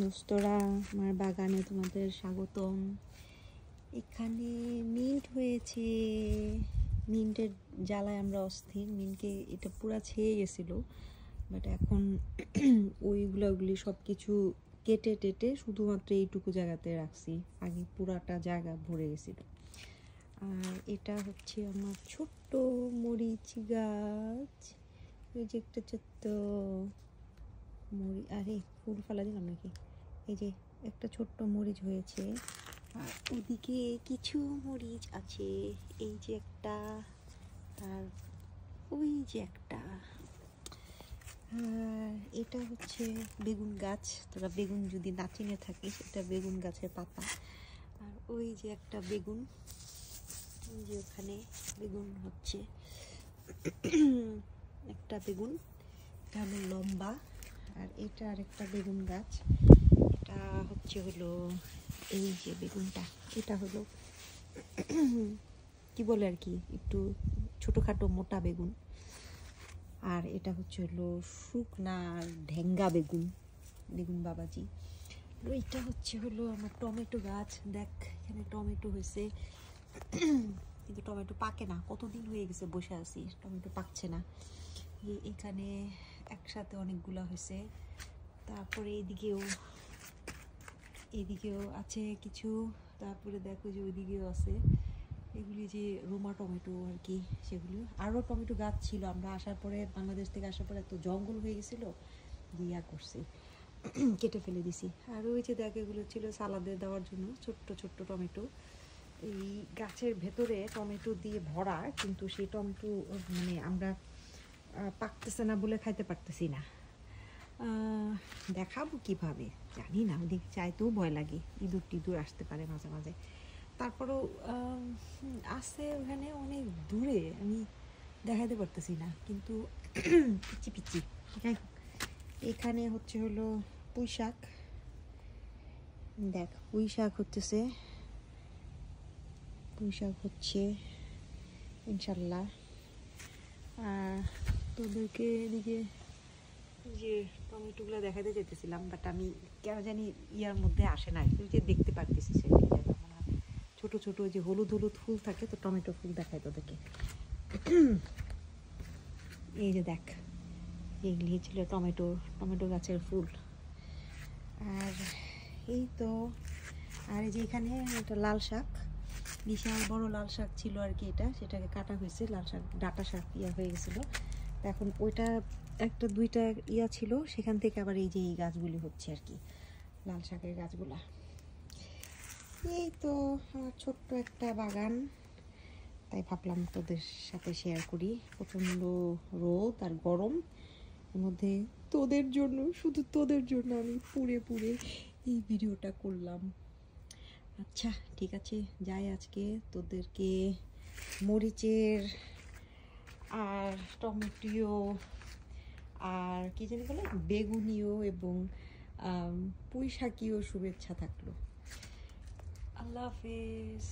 দোস্তরা, আমার বাগানে তোমাদের স্বাগতম। এখানে মিন্ট হয়েছে। মিন্টের জ্বালায় আমরা অস্থির। মিন্টকে এটা পুরা ছেয়ে গেছিল, বাট এখন ওইগুলি সব কিছু কেটে টেটে শুধুমাত্র এইটুকু জায়গাতে রাখছি। আগে পুরাটা জায়গা ভরে গেছিল। আর এটা হচ্ছে আমার ছোট্ট মরিচ গাছ। ওই যে একটা ছোট্ট মরিচ, আরে ফুল ফেলা দিলাম নাকি? এই যে একটা ছোট্ট মরিচ হয়েছে, আর ওদিকে কিছু মরিচ আছে। এই যে একটা, আর ওই যে একটা। আর এটা হচ্ছে বেগুন গাছ। তোরা বেগুন যদি না চিনে থাকিস, এটা বেগুন গাছের পাতা। আর ওই যে একটা বেগুন, ওই যে ওখানে বেগুন হচ্ছে একটা বেগুন, এটা হলো লম্বা। আর এটা আরেকটা বেগুন গাছ। এটা হচ্ছে হলো এই যে বেগুনটা, এটা হলো কি বলে আর কি, একটু ছোটোখাটো মোটা বেগুন। আর এটা হচ্ছে হলো শুকনা ঢেঙ্গা বেগুন, বেগুন বাবাজি। এটা হচ্ছে হলো আমার টমেটো গাছ। দেখ, এখানে টমেটো হয়েছে, কিন্তু টমেটো পাকে না। কতদিন হয়ে গেছে বসে আছি, টমেটো পাকছে না। এখানে একসাথে অনেকগুলা হয়েছে। তারপরে এদিকেও আছে কিছু। তারপরে দেখো যে ওইদিকেও আছে। এগুলি যে রোমা টমেটো আর কি, সেগুলো। আরও টমেটো গাছ ছিল। আমরা আসার পরে, বাংলাদেশ থেকে আসার পরে এত জঙ্গল হয়ে গেছিলো, দিয়া করছি, কেটে ফেলে দিছি। আর ওই যে দেখ, এগুলো ছিল সালাদে দেওয়ার জন্য ছোট্ট ছোট্ট টমেটো। এই গাছের ভেতরে টমেটো দিয়ে ভরা, কিন্তু সেই টমেটো মানে আমরা পাকতেছে না বলে খাইতে পারতেছি না। দেখাবো কিভাবে জানি না, ওদিকে চাইতেও ভয় লাগে। ইঁদুর টিঁদুর আসতে পারে মাঝে মাঝে। তারপরেও আছে ওখানে অনেক দূরে, আমি দেখাতে পারতেছি না, কিন্তু পিচি পিচি। যাই হোক, এখানে হচ্ছে হলো পুঁই শাক। দেখ, পুঁই শাক হচ্ছে ইনশাল্লাহ। আর তোদেরকে এদিকে যে টমেটোগুলো দেখাতে যেতেছিলাম, বাট আমি কেন জানি ইয়ার মধ্যে আসে না। তুই যে দেখতে পারতেছি সেগুলি যেন ছোট ছোট যে হলুদ হলুদ ফুল থাকে, তো টমেটো ফুল দেখায় তোদেরকে। এই যে দেখ, এইগুলি ছিল টমেটো গাছের ফুল। আর এই তো, আর এই যে এখানে একটা লাল শাক, বিশাল বড় লাল শাক ছিল আর কি। সেটাকে কাটা হয়েছে, লাল শাক ডাটা শাক ইয়া হয়ে গেছিলো। এখন ওইটা একটা দুইটা ইয়া ছিল, সেখান থেকে আবার এই যে এই গাছগুলি হচ্ছে আর কি, লাল শাকের গাছগুলা। এই তো আমার ছোট্ট একটা বাগান, তাই ভাবলাম তোদের সাথে শেয়ার করি। প্রচণ্ড রোদ আর গরম, এর মধ্যে তোদের জন্য, শুধু তোদের জন্য আমি পুড়ে এই ভিডিওটা করলাম। আচ্ছা ঠিক আছে, যাই আজকে তোদেরকে মরিচের আর টমেটো আর কি জানি বলে বেগুনিও এবং পুঁই শাকীয় শুভেচ্ছা থাকলো। আল্লাহ হাফেজ।